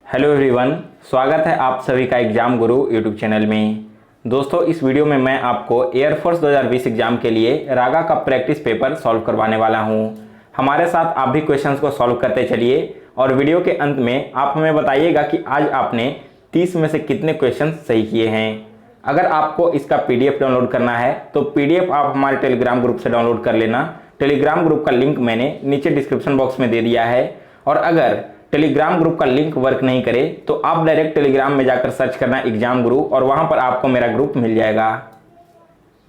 Hello everyone, स्वागत है आप सभी का एग्जाम गुरु यूट्यूब चैनल में। दोस्तों, इस वीडियो में मैं आपको एयरफोर्स 2020 एग्जाम के लिए रागा का प्रैक्टिस पेपर सॉल्व करवाने वाला हूं। हमारे साथ आप भी क्वेश्चंस को सॉल्व करते चलिए और वीडियो के अंत में आप हमें बताइएगा कि आज आपने 30 में से कितने क्वेश्चन सही किए हैं। अगर आपको इसका PDF डाउनलोड करना है तो PDF आप हमारे टेलीग्राम ग्रुप से डाउनलोड कर लेना। टेलीग्राम ग्रुप का लिंक मैंने नीचे डिस्क्रिप्शन बॉक्स में दे दिया है। और अगर टेलीग्राम ग्रुप का लिंक वर्क नहीं करे तो आप डायरेक्ट टेलीग्राम में जाकर सर्च करना एग्जाम गुरु और वहां पर आपको मेरा ग्रुप मिल जाएगा।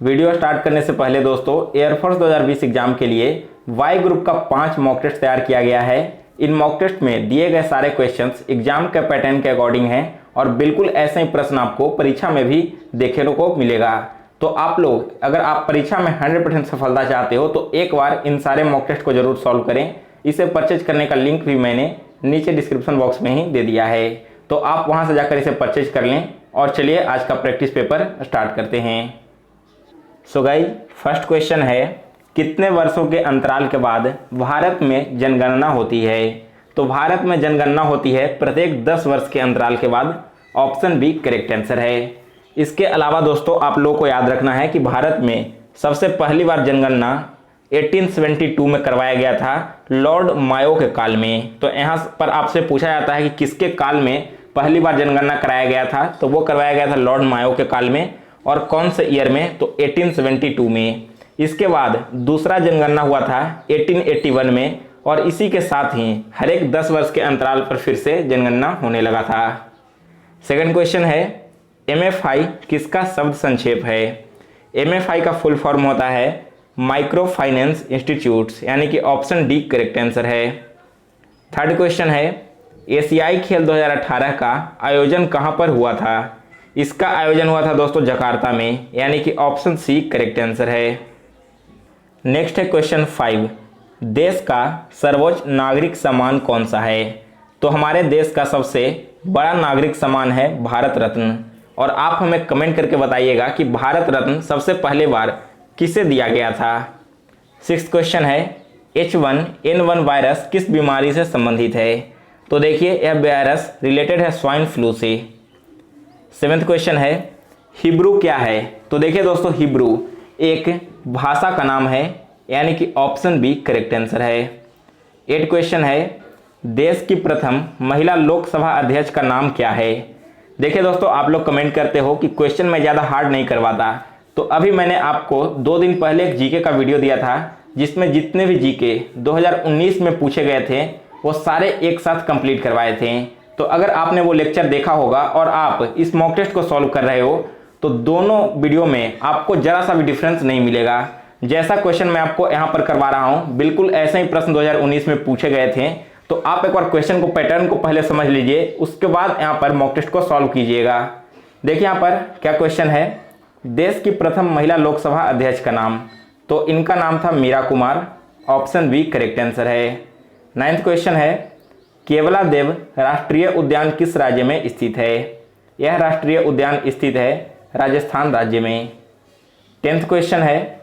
वीडियो स्टार्ट करने से पहले दोस्तों, एयरफोर्स 2020 एग्जाम के लिए वाई ग्रुप का 5 मॉक टेस्ट तैयार किया गया है। इन मॉक टेस्ट में दिए गए सारे क्वेश्चंस एग्जाम के पैटर्न के अकॉर्डिंग हैं और बिल्कुल ऐसे ही प्रश्न आपको परीक्षा में भी देखने को मिलेगा। तो आप लोग अगर आप परीक्षा में 100% सफलता चाहते हो तो एक बार इन सारे मॉक टेस्ट को जरूर सॉल्व करें। इसे परचेज करने का लिंक भी मैंने नीचे डिस्क्रिप्शन बॉक्स में ही दे दिया है, तो आप वहां से जाकर इसे परचेज कर लें। और चलिए आज का प्रैक्टिस पेपर स्टार्ट करते हैं। सो गाइस, फर्स्ट क्वेश्चन है, कितने वर्षों के अंतराल के बाद भारत में जनगणना होती है? तो भारत में जनगणना होती है प्रत्येक 10 वर्ष के अंतराल के बाद। ऑप्शन बी करेक्ट आंसर है। इसके अलावा दोस्तों, आप लोगों को याद रखना है कि भारत में सबसे पहली बार जनगणना 1872 में करवाया गया था, लॉर्ड मायो के काल में। तो यहाँ पर आपसे पूछा जाता है कि किसके काल में पहली बार जनगणना कराया गया था, तो वो करवाया गया था लॉर्ड मायो के काल में। और कौन से ईयर में? तो 1872 में। इसके बाद दूसरा जनगणना हुआ था 1881 में और इसी के साथ ही हर एक 10 वर्ष के अंतराल पर फिर से जनगणना होने लगा था। सेकंड क्वेश्चन है, MFI किसका शब्द संक्षेप है? MFI का फुल फॉर्म होता है माइक्रो फाइनेंस इंस्टीट्यूट्स, यानी कि ऑप्शन डी करेक्ट आंसर है। थर्ड क्वेश्चन है, एशियाई खेल 2018 का आयोजन कहां पर हुआ था? इसका आयोजन हुआ था दोस्तों जकार्ता में, यानी कि ऑप्शन सी करेक्ट आंसर है। नेक्स्ट है क्वेश्चन 5, देश का सर्वोच्च नागरिक सम्मान कौन सा है? तो हमारे देश का सबसे बड़ा नागरिक सम्मान है भारत रत्न। और आप हमें कमेंट करके बताइएगा कि भारत रत्न सबसे पहले बार किसे दिया गया था। सिक्स्थ क्वेश्चन है, H1N1 वायरस किस बीमारी से संबंधित है? तो देखिए यह वायरस रिलेटेड है स्वाइन फ्लू से। सेवेंथ क्वेश्चन है, हिब्रू क्या है? तो देखिए दोस्तों, हिब्रू एक भाषा का नाम है, यानी कि ऑप्शन बी करेक्ट आंसर है। 8 क्वेश्चन है, देश की प्रथम महिला लोकसभा अध्यक्ष का नाम क्या है? देखिए दोस्तों, आप लोग कमेंट करते हो कि क्वेश्चन में ज़्यादा हार्ड नहीं करवाता, तो अभी मैंने आपको 2 दिन पहले एक जीके का वीडियो दिया था जिसमें जितने भी जीके 2019 में पूछे गए थे वो सारे एक साथ कंप्लीट करवाए थे। तो अगर आपने वो लेक्चर देखा होगा और आप इस मॉक टेस्ट को सॉल्व कर रहे हो तो दोनों वीडियो में आपको जरा सा भी डिफरेंस नहीं मिलेगा। जैसा क्वेश्चन मैं आपको यहाँ पर करवा रहा हूँ बिल्कुल ऐसे ही प्रश्न 2019 में पूछे गए थे। तो आप एक बार क्वेश्चन को पैटर्न को पहले समझ लीजिए, उसके बाद यहाँ पर मॉक टेस्ट को सॉल्व कीजिएगा। देखिए यहाँ पर क्या क्वेश्चन है, देश की प्रथम महिला लोकसभा अध्यक्ष का नाम? तो इनका नाम था Meera Kumar, option B correct answer है। 9th क्वेश्चन है, केवलादेव राष्ट्रीय उद्यान किस राज्य में स्थित है? यह राष्ट्रीय उद्यान स्थित है राजस्थान राज्य में। 10th क्वेश्चन है,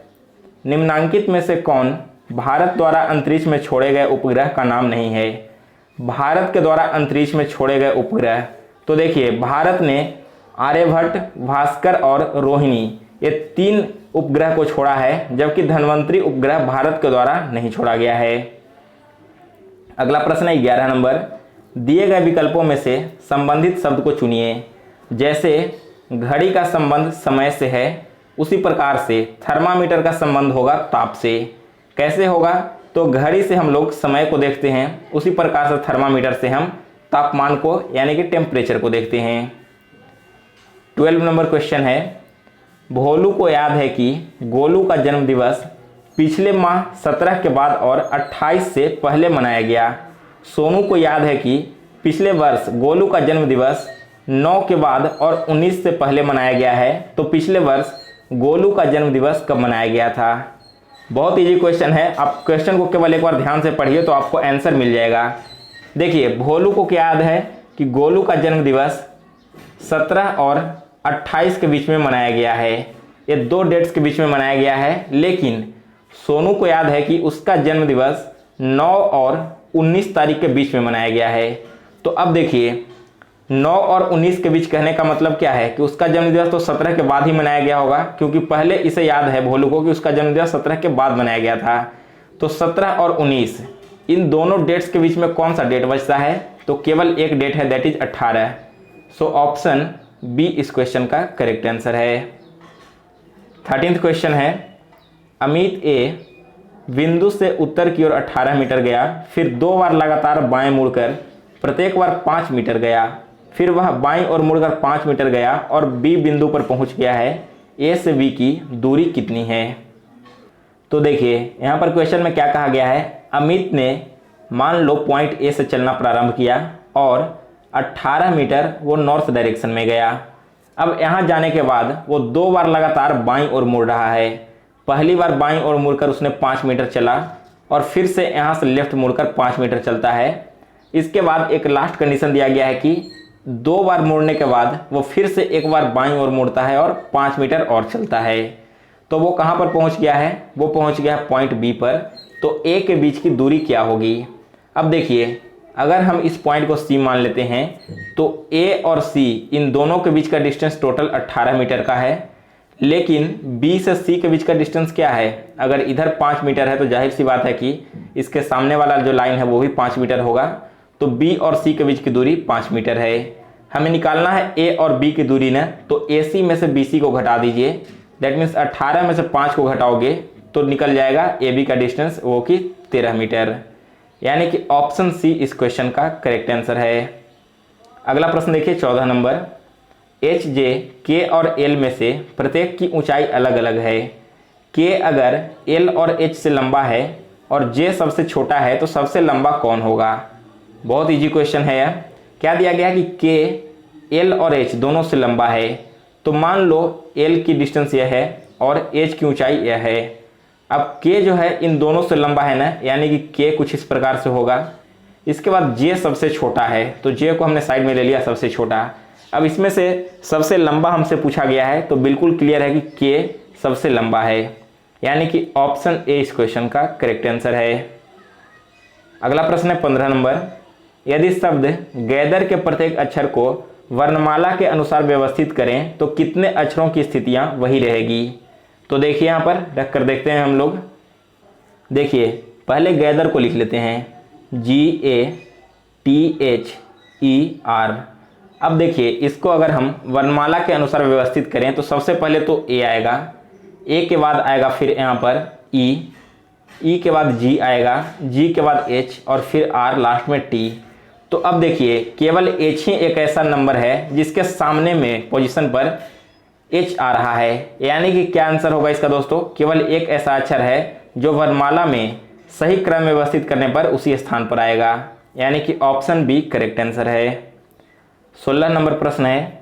निम्नांकित में से कौन भारत द्वारा अंतरिक्ष में छोड़े गए उपग्रह का नाम नहीं है? भारत के द्वारा अंतरिक्ष में छोड़े गए उपग्रह, तो देखिए भारत ने आर्यभट्ट, भास्कर और रोहिणी ये 3 उपग्रह को छोड़ा है, जबकि धन्वंतरी उपग्रह भारत के द्वारा नहीं छोड़ा गया है। अगला प्रश्न है 11 नंबर, दिए गए विकल्पों में से संबंधित शब्द को चुनिए। जैसे घड़ी का संबंध समय से है, उसी प्रकार से थर्मामीटर का संबंध होगा ताप से। कैसे होगा? तो घड़ी से हम लोग समय को देखते हैं, उसी प्रकार से थर्मामीटर से हम तापमान को यानी कि टेम्परेचर को देखते हैं। 12 नंबर क्वेश्चन है, भोलू को याद है कि गोलू का जन्म दिवस पिछले माह 17 के बाद और 28 से पहले मनाया गया। सोनू को याद है कि पिछले वर्ष गोलू का जन्म दिवस 9 के बाद और 19 से पहले मनाया गया है। तो पिछले वर्ष गोलू का जन्म दिवस कब मनाया गया था? बहुत इजी क्वेश्चन है, आप क्वेश्चन को केवल एक बार ध्यान से पढ़िए तो आपको आंसर मिल जाएगा। देखिए भोलू को क्या याद है कि गोलू का जन्म दिवस 17 और 28 के बीच में मनाया गया है। ये 2 डेट्स के बीच में मनाया गया है, लेकिन सोनू को याद है कि उसका जन्म दिवस 9 और 19 तारीख के बीच में मनाया गया है। तो अब देखिए 9 और 19 के बीच कहने का मतलब क्या है कि उसका जन्मदिवस तो 17 के बाद ही मनाया गया होगा, क्योंकि पहले इसे याद है भोलू को कि उसका जन्मदिवस 17 के बाद मनाया गया था। तो 17 और 19 इन दोनों डेट्स के बीच में कौन सा डेट बचता है? तो केवल एक डेट है, that is 18। So option B इस क्वेश्चन का करेक्ट आंसर है। 13th क्वेश्चन है, अमित ए बिंदु से उत्तर की ओर 18 मीटर गया, फिर 2 बार लगातार बाएं मुड़कर प्रत्येक बार 5 मीटर गया, फिर वह बाईं ओर मुड़कर 5 मीटर गया और बी बिंदु पर पहुंच गया है। ए से बी की दूरी कितनी है? तो देखिए यहाँ पर क्वेश्चन में क्या कहा गया है, अमित ने मान लो पॉइंट ए से चलना प्रारंभ किया और 18 मीटर वो नॉर्थ डायरेक्शन में गया। अब यहाँ जाने के बाद वो 2 बार लगातार बाईं ओर मुड़ रहा है। पहली बार बाईं ओर मुड़कर उसने 5 मीटर चला और फिर से यहाँ से लेफ्ट मुड़कर 5 मीटर चलता है। इसके बाद एक लास्ट कंडीशन दिया गया है कि 2 बार मुड़ने के बाद वो फिर से एक बार बाईं ओर मुड़ता है और 5 मीटर और चलता है। तो वो कहाँ पर पहुँच गया है? वो पहुँच गया है पॉइंट बी पर। तो ए के बीच की दूरी क्या होगी? अब देखिए अगर हम इस पॉइंट को सी मान लेते हैं तो ए और सी इन दोनों के बीच का डिस्टेंस टोटल 18 मीटर का है, लेकिन बी से सी के बीच का डिस्टेंस क्या है? अगर इधर 5 मीटर है तो जाहिर सी बात है कि इसके सामने वाला जो लाइन है वो भी 5 मीटर होगा। तो बी और सी के बीच की दूरी 5 मीटर है। हमें निकालना है ए और बी की दूरी ना, तो ए सी में से बी सी को घटा दीजिए। दैट मीन्स 18 में से 5 को घटाओगे तो निकल जाएगा ए बी का डिस्टेंस, वो कि 13 मीटर। यानी कि ऑप्शन सी इस क्वेश्चन का करेक्ट आंसर है। अगला प्रश्न देखिए 14 नंबर, एच जे के और एल में से प्रत्येक की ऊंचाई अलग अलग है। के अगर एल और एच से लंबा है और जे सबसे छोटा है तो सबसे लंबा कौन होगा? बहुत इजी क्वेश्चन है यह। क्या दिया गया है कि के एल और एच दोनों से लंबा है। तो मान लो एल की डिस्टेंस यह है और एच की ऊंचाई यह है। अब के जो है इन दोनों से लंबा है ना, यानी कि के कुछ इस प्रकार से होगा। इसके बाद जे सबसे छोटा है तो जे को हमने साइड में ले लिया, सबसे छोटा। अब इसमें से सबसे लंबा हमसे पूछा गया है तो बिल्कुल क्लियर है कि के सबसे लंबा है, यानी कि ऑप्शन ए इस क्वेश्चन का करेक्ट आंसर है। अगला प्रश्न है 15 नंबर, यदि शब्द गैदर के प्रत्येक अक्षर को वर्णमाला के अनुसार व्यवस्थित करें तो कितने अक्षरों की स्थितियां वही रहेगी? तो देखिए यहाँ पर रख कर देखते हैं हम लोग। देखिए पहले गैदर को लिख लेते हैं, GATHER। अब देखिए इसको अगर हम वर्णमाला के अनुसार व्यवस्थित करें तो सबसे पहले तो ए आएगा, ए के बाद आएगा फिर यहाँ पर ई के बाद जी आएगा, जी के बाद एच और फिर आर, लास्ट में टी। तो अब देखिए केवल एच ही एक ऐसा नंबर है जिसके सामने में पोजीशन पर एच आ रहा है, यानी कि क्या आंसर होगा इसका दोस्तों? केवल एक ऐसा अक्षर है जो वर्णमाला में सही क्रम में व्यवस्थित करने पर उसी स्थान पर आएगा, यानी कि ऑप्शन बी करेक्ट आंसर है। 16 नंबर प्रश्न है,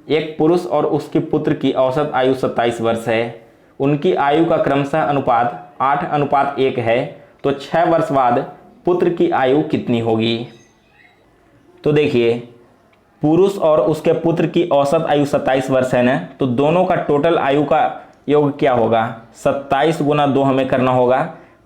एक पुरुष और उसके पुत्र की औसत आयु 27 वर्ष है। उनकी आयु का क्रमशः अनुपात 8:1 है, तो 6 वर्ष बाद पुत्र की आयु कितनी होगी? तो देखिए पुरुष और उसके पुत्र की औसत आयु 27 वर्ष है ना, तो दोनों का टोटल आयु का योग क्या होगा? 27 गुना 2 हमें करना होगा,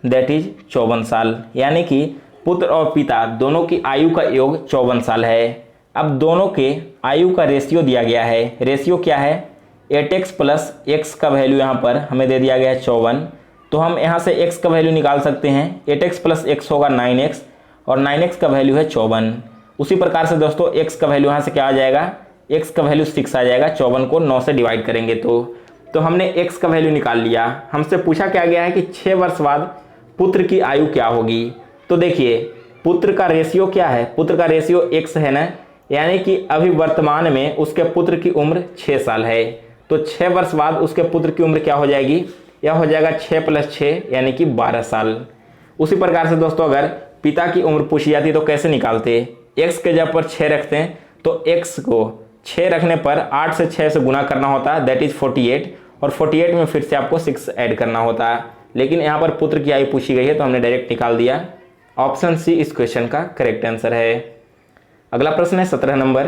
दैट इज 54 साल। यानी कि पुत्र और पिता दोनों की आयु का योग 54 साल है। अब दोनों के आयु का रेशियो दिया गया है। रेशियो क्या है? 8x प्लस एक्स का वैल्यू यहाँ पर हमें दे दिया गया है 54, तो हम यहाँ से x का वैल्यू निकाल सकते हैं। 8x प्लस एक्स होगा 9x और 9x का वैल्यू है 54। उसी प्रकार से दोस्तों x का वैल्यू यहाँ से क्या आ जाएगा? x का वैल्यू 6 आ जाएगा। 54 को 9 से डिवाइड करेंगे तो हमने x का वैल्यू निकाल लिया। हमसे पूछा क्या गया है कि 6 वर्ष बाद पुत्र की आयु क्या होगी? तो देखिए पुत्र का रेशियो क्या है? पुत्र का रेशियो x है ना, यानी कि अभी वर्तमान में उसके पुत्र की उम्र 6 साल है, तो 6 वर्ष बाद उसके पुत्र की उम्र क्या हो जाएगी? यह हो जाएगा 6 + 6 यानी कि 12 साल। उसी प्रकार से दोस्तों अगर पिता की उम्र पूछी जाती तो कैसे निकालते? x के जगह पर 6 रखते हैं तो x को 6 रखने पर 8 से 6 से गुना करना होता है, दैट इज 48, और 48 में फिर से आपको 6 ऐड करना होता है। लेकिन यहाँ पर पुत्र की आयु पूछी गई है तो हमने डायरेक्ट निकाल दिया। ऑप्शन सी इस क्वेश्चन का करेक्ट आंसर है। अगला प्रश्न है 17 नंबर,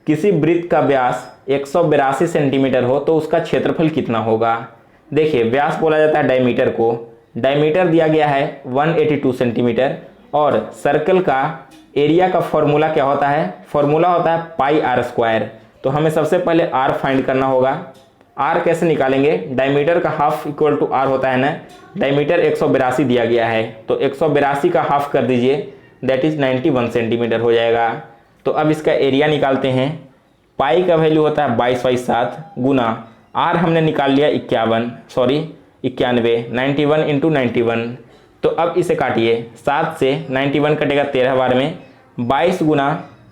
किसी वृत्त का व्यास 182 सेंटीमीटर हो तो उसका क्षेत्रफल कितना होगा? देखिए व्यास बोला जाता है डायमीटर को। डायमीटर दिया गया है 182 सेंटीमीटर और सर्कल का एरिया का फॉर्मूला क्या होता है? फॉर्मूला होता है पाई आर स्क्वायर। तो हमें सबसे पहले आर फाइंड करना होगा। आर कैसे निकालेंगे? डायमीटर का हाफ इक्वल टू आर होता है ना। डायमीटर 182 दिया गया है, तो 182 का हाफ कर दीजिए, दैट इज 91 सेंटीमीटर हो जाएगा। तो अब इसका एरिया निकालते हैं। पाई का वैल्यू होता है 22/7 गुना आर हमने निकाल लिया 91, 91 इंटू 91। तो अब इसे काटिए, 7 से 91 कटेगा 13 बार में, 22 गुना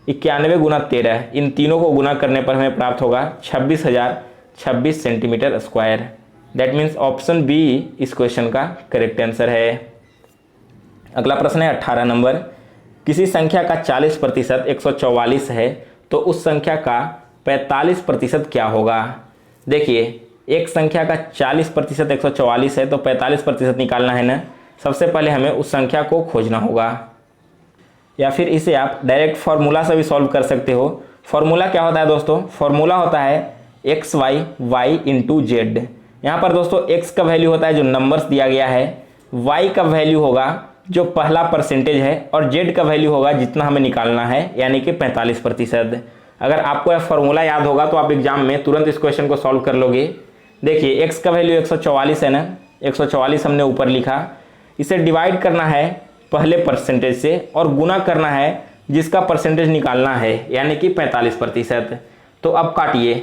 91 गुना 13, इन तीनों को गुना करने पर हमें प्राप्त होगा 26,026 centimetre square. That means option B इस क्वेश्चन का करेक्ट आंसर है। अगला प्रश्न है 18 नंबर। किसी संख्या का 40% 144 है तो उस संख्या का 45% क्या होगा? देखिए, एक संख्या का 40% 144 है तो 45% निकालना है ना। सबसे पहले हमें उस संख्या को खोजना होगा, या फिर इसे आप डायरेक्ट फार्मूला से भी सॉल्व कर सकते हो। फार्मूला क्या होता है दोस्तों? फार्मूला होता है X Y Y into Z. यहाँ पर दोस्तों एक्स का वैल्यू होता है जो नंबर्स दिया गया है, वाई का वैल्यू होगा जो पहला परसेंटेज है, और जेड का वैल्यू होगा जितना हमें निकालना है, यानी कि 45%। अगर आपको यह फार्मूला याद होगा तो आप एग्जाम में तुरंत इस क्वेश्चन को सॉल्व कर लोगे। देखिए, एक्स का वैल्यू 144 है ना, 144 हमने ऊपर लिखा। इसे डिवाइड करना है पहले परसेंटेज से और गुना करना है जिसका परसेंटेज निकालना है, यानी कि 45%। तो अब काटिए,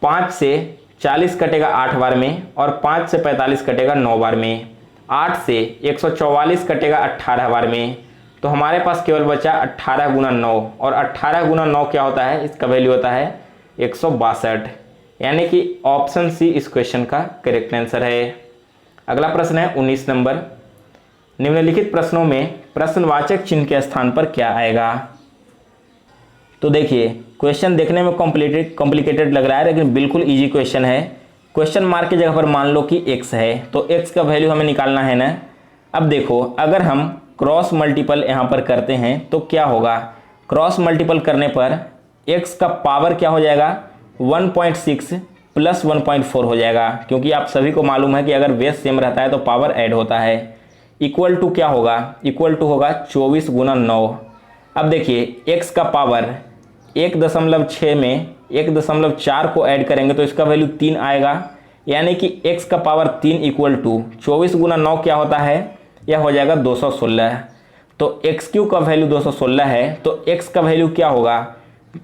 5 से 40 कटेगा 8 बार में, और 5 से 45 कटेगा 9 बार में, 8 से 144 कटेगा 18 बार में। तो हमारे पास केवल बचा 18 गुना 9, और 18 गुना 9 क्या होता है? इसका वैल्यू होता है 162, यानी कि ऑप्शन सी इस क्वेश्चन का करेक्ट आंसर है। अगला प्रश्न है 19 नंबर। निम्नलिखित प्रश्नों में प्रश्नवाचक चिन्ह के स्थान पर क्या आएगा? तो देखिए, क्वेश्चन देखने में कॉम्प्लिकेटेड लग रहा है, लेकिन बिल्कुल इजी क्वेश्चन है। क्वेश्चन मार्क की जगह पर मान लो कि x है, तो x का वैल्यू हमें निकालना है ना। अब देखो, अगर हम क्रॉस मल्टीपल यहाँ पर करते हैं तो क्या होगा? क्रॉस मल्टीपल करने पर x का पावर क्या हो जाएगा? 1.6 प्लस 1.4 हो जाएगा, क्योंकि आप सभी को मालूम है कि अगर बेस सेम रहता है तो पावर ऐड होता है। इक्वल टू क्या होगा? इक्वल टू होगा 24 गुना 9। अब देखिए, x का पावर 1.6 में 1.4 को ऐड करेंगे तो इसका वैल्यू 3 आएगा, यानी कि x का पावर 3 इक्वल टू 24 गुना 9 क्या होता है? यह हो जाएगा 216। तो x³ का वैल्यू 216 है, तो x का वैल्यू क्या होगा?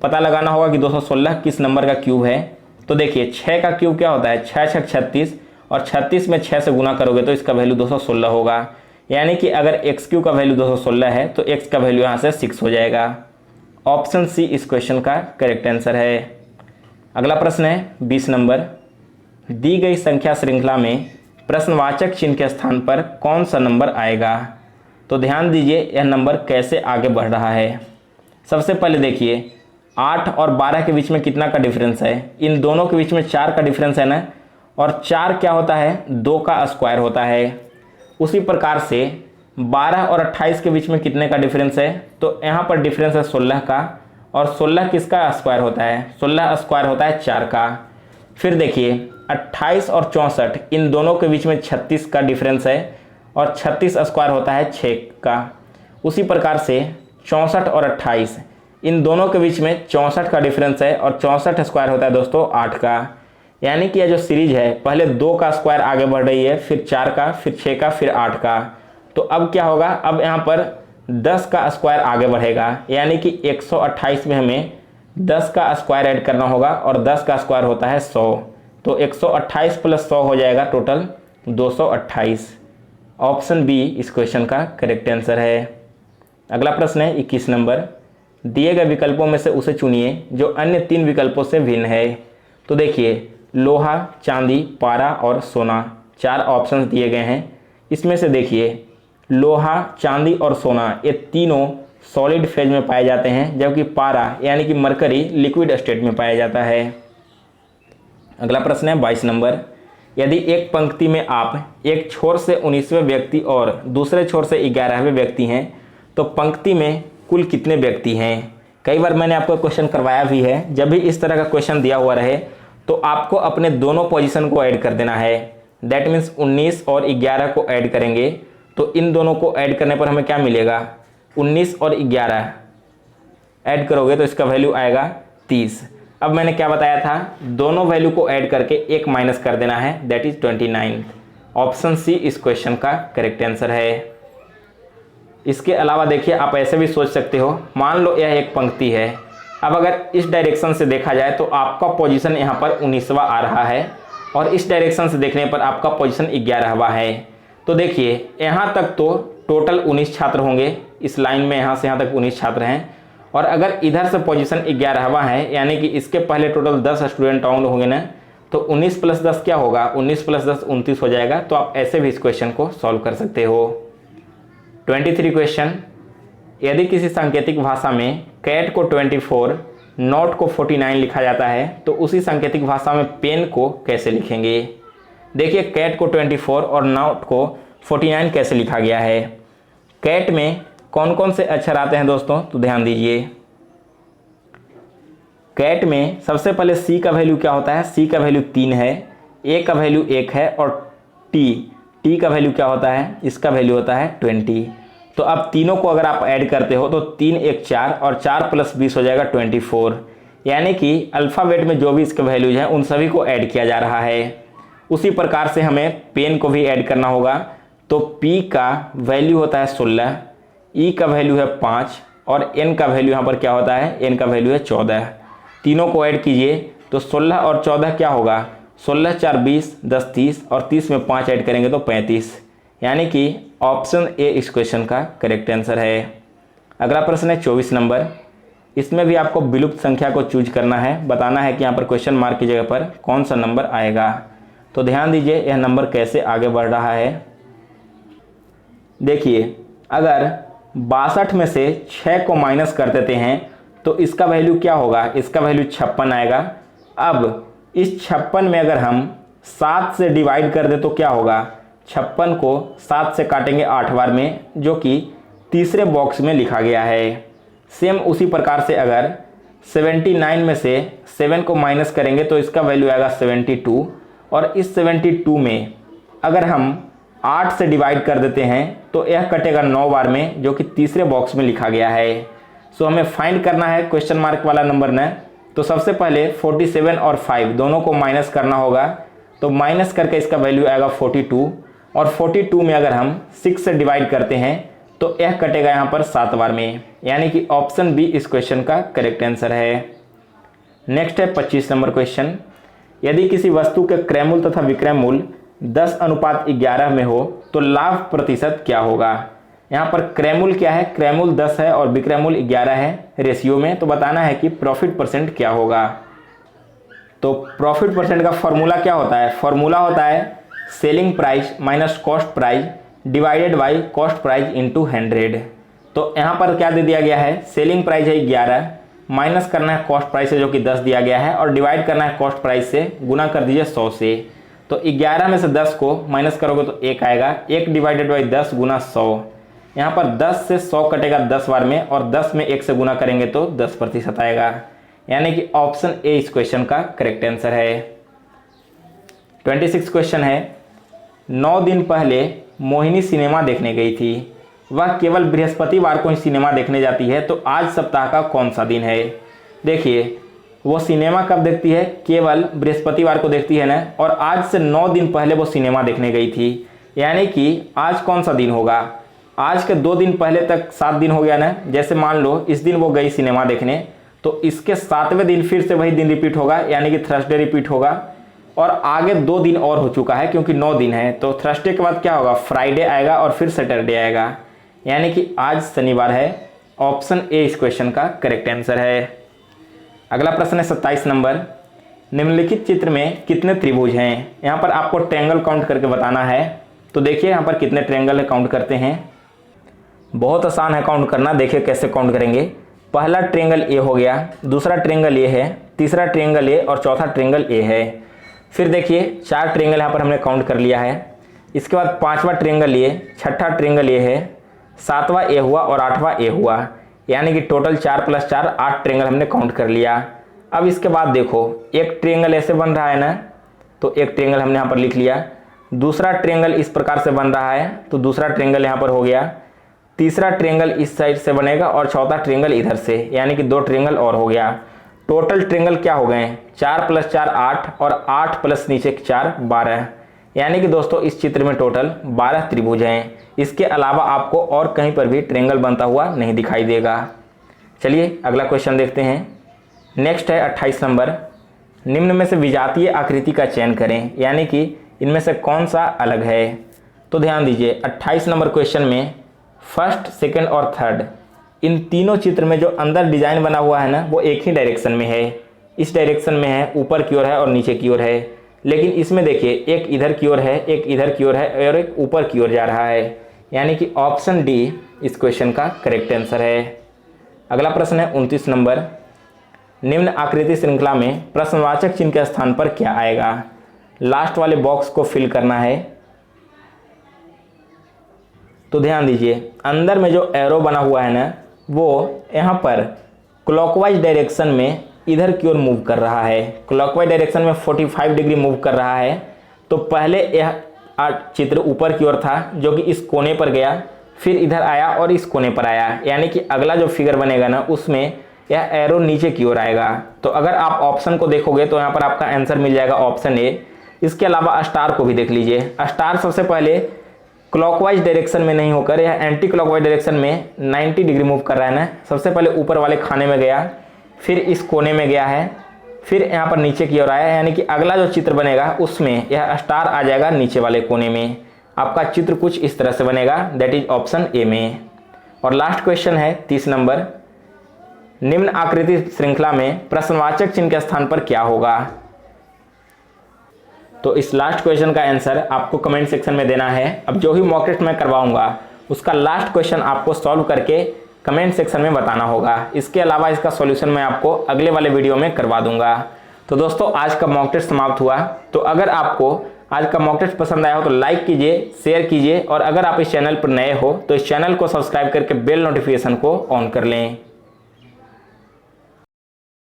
पता लगाना होगा कि 216 किस नंबर का क्यूब है। तो देखिए, 6 का क्यूब क्या होता है? 6 6 36, और 36 में 6 से गुना करोगे तो इसका वैल्यू 216 होगा, यानी कि अगर x³ का वैल्यू 216 है तो x का वैल्यू यहाँ से 6 हो जाएगा। ऑप्शन सी इस क्वेश्चन का करेक्ट आंसर है। अगला प्रश्न है 20 नंबर। दी गई संख्या श्रृंखला में प्रश्नवाचक चिन्ह के स्थान पर कौन सा नंबर आएगा? तो ध्यान दीजिए, यह नंबर कैसे आगे बढ़ रहा है। सबसे पहले देखिए, 8 और 12 के बीच में कितना का डिफरेंस है? इन दोनों के बीच में 4 का डिफरेंस है ना, और 4 क्या होता है? 2 का स्क्वायर होता है। उसी प्रकार से 12 और 28 के बीच में कितने का डिफरेंस है? तो यहाँ पर डिफरेंस है 16 का, और 16 किसका स्क्वायर होता है? 16 स्क्वायर होता है 4 का। फिर देखिए, 28 और 64 इन दोनों के बीच में 36 का डिफरेंस है, और 36 स्क्वायर होता है 6 का। उसी प्रकार से 64 और 28 इन दोनों के बीच में 64 का डिफरेंस है, और 64 स्क्वायर होता है दोस्तों 8 का। यानी कि यह जो सीरीज है, पहले 2 का स्क्वायर आगे बढ़ रही है, फिर 4 का, फिर 6 का, फिर 8 का। तो अब क्या होगा? अब यहाँ पर 10 का स्क्वायर आगे बढ़ेगा, यानी कि 128 में हमें 10 का स्क्वायर ऐड करना होगा, और 10 का स्क्वायर होता है 100। तो 128 प्लस 100 हो जाएगा टोटल 228। ऑप्शन बी इस क्वेश्चन का करेक्ट आंसर है। अगला प्रश्न है 21 नंबर। दिए गए विकल्पों में से उसे चुनिए जो अन्य 3 विकल्पों से भिन्न है। तो देखिए, लोहा, चांदी, पारा और सोना, 4 ऑप्शंस दिए गए हैं। इसमें से देखिए, लोहा, चांदी और सोना ये तीनों सॉलिड फेज में पाए जाते हैं, जबकि पारा यानी कि मरकरी लिक्विड स्टेट में पाया जाता है। अगला प्रश्न है 22 नंबर। यदि एक पंक्ति में आप एक छोर से 19वें व्यक्ति और दूसरे छोर से 11वें व्यक्ति हैं तो पंक्ति में कुल कितने व्यक्ति हैं? कई बार मैंने आपको क्वेश्चन करवाया भी है। जब भी इस तरह का क्वेश्चन दिया हुआ रहे तो आपको अपने दोनों पोजीशन को ऐड कर देना है। दैट मीन्स 19 और 11 को ऐड करेंगे तो इन दोनों को ऐड करने पर हमें क्या मिलेगा? 19 और 11 ऐड करोगे तो इसका वैल्यू आएगा 30। अब मैंने क्या बताया था, दोनों वैल्यू को ऐड करके एक माइनस कर देना है, दैट इज 29। ऑप्शन सी इस क्वेश्चन का करेक्ट आंसर है। इसके अलावा देखिए आप ऐसे भी सोच सकते हो, मान लो यह एक पंक्ति है। अब अगर इस डायरेक्शन से देखा जाए तो आपका पोजीशन यहाँ पर 19वां आ रहा है और इस डायरेक्शन से देखने पर आपका पोजीशन 11वां है। तो देखिए यहाँ तक तो टोटल 19 छात्र होंगे, इस लाइन में यहाँ से यहाँ तक 19 छात्र हैं और अगर इधर से पोजीशन 11वां है यानी कि इसके पहले टोटल 10 स्टूडेंट होंगे ना, तो 19 + 10 क्या होगा, 19 + 10 29 हो जाएगा। तो आप ऐसे भी इस क्वेश्चन को सॉल्व कर सकते हो। 23 क्वेश्चन, यदि किसी सांकेतिक भाषा में कैट को 24, नोट को 49 लिखा जाता है तो उसी सांकेतिक भाषा में पेन को कैसे लिखेंगे। देखिए कैट को 24 और नोट को 49 कैसे लिखा गया है। कैट में कौन कौन से अक्षर आते हैं दोस्तों, तो ध्यान दीजिए। कैट में सबसे पहले सी का वैल्यू क्या होता है, सी का वैल्यू 3 है, ए का वैल्यू 1 है और टी का वैल्यू क्या होता है, इसका वैल्यू होता है 20। तो अब तीनों को अगर आप ऐड करते हो तो 3 1 4 और 4 + 20 हो जाएगा 24। यानी कि अल्फ़ाबेट में जो भी इसके वैल्यूज हैं उन सभी को ऐड किया जा रहा है। उसी प्रकार से हमें पेन को भी ऐड करना होगा। तो P का वैल्यू होता है 16, E का वैल्यू है 5 और N का वैल्यू यहाँ पर क्या होता है, N का वैल्यू है 14। तीनों को ऐड कीजिए तो 16 और 14 क्या होगा, 16 4 20, 10 30 और 30 में 5 ऐड करेंगे तो 35। यानी कि ऑप्शन ए इस क्वेश्चन का करेक्ट आंसर है। अगला प्रश्न है 24 नंबर। इसमें भी आपको विलुप्त संख्या को चूज करना है, बताना है कि यहाँ पर क्वेश्चन मार्क की जगह पर कौन सा नंबर आएगा। तो ध्यान दीजिए यह नंबर कैसे आगे बढ़ रहा है। देखिए अगर 62 में से 6 को माइनस कर देते हैं तो इसका वैल्यू क्या होगा, इसका वैल्यू 56 आएगा। अब इस 56 में अगर हम 7 से डिवाइड कर दे तो क्या होगा, 56 को 7 से काटेंगे 8 बार में, जो कि तीसरे बॉक्स में लिखा गया है। सेम उसी प्रकार से अगर 79 में से 7 को माइनस करेंगे तो इसका वैल्यू आएगा 72 और इस 72 में अगर हम 8 से डिवाइड कर देते हैं तो यह कटेगा 9 बार में, जो कि तीसरे बॉक्स में लिखा गया है। सो हमें फाइंड करना है क्वेश्चन मार्क वाला नंबर न। तो सबसे पहले 47 और 5 दोनों को माइनस करना होगा। तो माइनस करके इसका वैल्यू आएगा 42 और 42 में अगर हम 6 से डिवाइड करते हैं तो यह कटेगा यहाँ पर 7 बार में। यानी कि ऑप्शन बी इस क्वेश्चन का करेक्ट आंसर है। नेक्स्ट है 25 नंबर क्वेश्चन। यदि किसी वस्तु के क्रय मूल्य तथा विक्रय मूल्य 10:11 में हो तो लाभ प्रतिशत क्या होगा। यहाँ पर क्रय मूल्य क्या है, क्रय मूल्य 10 है और विक्रय मूल्य 11 है रेशियो में। तो बताना है कि प्रॉफिट परसेंट क्या होगा। तो प्रॉफिट परसेंट का फॉर्मूला क्या होता है, फॉर्मूला होता है selling price minus cost price divided by cost price into 100। तो यहाँ पर क्या दे दिया गया है, सेलिंग प्राइस है 11, माइनस करना है कॉस्ट प्राइस से जो कि 10 दिया गया है और डिवाइड करना है कॉस्ट प्राइस से, गुना कर दीजिए 100 से। तो 11 में से 10 को माइनस करोगे तो 1 आएगा, 1 डिवाइडेड बाई 10 गुना 100। यहाँ पर 10 से 100 कटेगा 10 बार में और 10 में 1 से गुना करेंगे तो 10% आएगा। यानी कि ऑप्शन ए इस क्वेश्चन का करेक्ट आंसर है। 26 क्वेश्चन है। 9 दिन पहले मोहिनी सिनेमा देखने गई थी, वह केवल बृहस्पतिवार को ही सिनेमा देखने जाती है, तो आज सप्ताह का कौन सा दिन है। देखिए वो सिनेमा कब देखती है, केवल बृहस्पतिवार को देखती है ना, और आज से 9 दिन पहले वो सिनेमा देखने गई थी। यानी कि आज कौन सा दिन होगा, आज के 2 दिन पहले तक 7 दिन हो गया ना। जैसे मान लो इस दिन वो गई सिनेमा देखने, तो इसके 7वें दिन फिर से वही दिन रिपीट होगा, यानी कि थर्सडे रिपीट होगा। और आगे 2 दिन और हो चुका है क्योंकि 9 दिन है, तो थर्सडे के बाद क्या होगा, फ्राइडे आएगा और फिर सैटरडे आएगा। यानी कि आज शनिवार है। ऑप्शन ए इस क्वेश्चन का करेक्ट आंसर है। अगला प्रश्न है 27 नंबर। निम्नलिखित चित्र में कितने त्रिभुज हैं। यहाँ पर आपको ट्रायंगल काउंट करके बताना है। तो देखिए यहाँ पर कितने ट्रायंगल है, काउंट करते हैं। बहुत आसान है काउंट करना, देखिए कैसे काउंट करेंगे। पहला ट्रायंगल ए हो गया, दूसरा ट्रायंगल ए है, तीसरा ट्रायंगल ए और चौथा ट्रायंगल ए है। फिर देखिए 4 ट्रायंगल यहाँ पर हमने काउंट कर लिया है। इसके बाद 5वां ट्रायंगल ए, 6ठा ट्रायंगल ए है, 7वां ए हुआ और 8वां ए हुआ। यानी कि टोटल 4 + 4 8 ट्रायंगल हमने काउंट कर लिया। अब इसके बाद देखो एक ट्रायंगल ऐसे बन रहा है ना, तो एक ट्रायंगल हमने यहाँ पर लिख लिया। दूसरा ट्रायंगल इस प्रकार से बन रहा है, तो दूसरा ट्रायंगल यहाँ पर हो गया। तीसरा ट्रायंगल इस साइड से बनेगा और चौथा ट्रायंगल इधर से, यानी कि 2 ट्रायंगल और हो गया। टोटल ट्रायंगल क्या हो गए? 4 + 4 8 और 8 प्लस नीचे 4 12, यानी कि दोस्तों इस चित्र में टोटल 12 त्रिभुज हैं। इसके अलावा आपको और कहीं पर भी ट्रायंगल बनता हुआ नहीं दिखाई देगा। चलिए अगला क्वेश्चन देखते हैं। नेक्स्ट है 28 नंबर। निम्न में से विजातीय आकृति का चयन करें, यानी कि इनमें से कौन सा अलग है। तो ध्यान दीजिए 28 नंबर क्वेश्चन में फर्स्ट, सेकंड और थर्ड, इन तीनों चित्र में जो अंदर डिजाइन बना हुआ है ना, वो एक ही डायरेक्शन में है। इस डायरेक्शन में है, ऊपर की ओर है और नीचे की ओर है। लेकिन इसमें देखिए एक इधर की ओर है, एक इधर की ओर है और एक ऊपर की ओर जा रहा है, यानी कि ऑप्शन डी इस क्वेश्चन का करेक्ट आंसर है। अगला प्रश्न है 29 नंबर। निम्न आकृति श्रृंखला में प्रश्नवाचक चिन्ह के स्थान पर क्या आएगा। लास्ट वाले बॉक्स को फिल करना है। तो ध्यान दीजिए अंदर में जो एरो बना हुआ है ना, वो यहाँ पर क्लॉकवाइज डायरेक्शन में इधर की ओर मूव कर रहा है। क्लॉकवाइज डायरेक्शन में 45 डिग्री मूव कर रहा है। तो पहले यह चित्र ऊपर की ओर था जो कि इस कोने पर गया, फिर इधर आया और इस कोने पर आया, यानी कि अगला जो फिगर बनेगा ना उसमें यह एरो नीचे की ओर आएगा। तो अगर आप ऑप्शन को देखोगे तो यहाँ पर आपका आंसर मिल जाएगा ऑप्शन ए। इसके अलावा स्टार को भी देख लीजिए। स्टार सबसे पहले क्लॉकवाइज डायरेक्शन में नहीं होकर यह एंटी क्लॉकवाइज डायरेक्शन में 90 डिग्री मूव कर रहा है ना। सबसे पहले ऊपर वाले खाने में गया, फिर इस कोने में गया है, फिर यहाँ पर नीचे की ओर आया, यानी कि अगला जो चित्र बनेगा उसमें यह स्टार आ जाएगा नीचे वाले कोने में। आपका चित्र कुछ इस तरह से बनेगा, दैट इज ऑप्शन ए में। और लास्ट क्वेश्चन है 30 नंबर। निम्न आकृति श्रृंखला में प्रश्नवाचक चिन्ह के स्थान पर क्या होगा। तो इस लास्ट क्वेश्चन का आंसर आपको कमेंट सेक्शन में देना है। अब जो भी मॉक टेस्ट मैं करवाऊंगा उसका लास्ट क्वेश्चन आपको सॉल्व करके कमेंट सेक्शन में बताना होगा। इसके अलावा इसका सॉल्यूशन मैं आपको अगले वाले वीडियो में करवा दूंगा। तो दोस्तों आज का मॉक टेस्ट समाप्त हुआ। तो अगर आपको आज का मॉक टेस्ट पसंद आया हो तो लाइक कीजिए, शेयर कीजिए और अगर आप इस चैनल पर नए हो तो इस चैनल को सब्सक्राइब करके बेल नोटिफिकेशन को ऑन कर लें।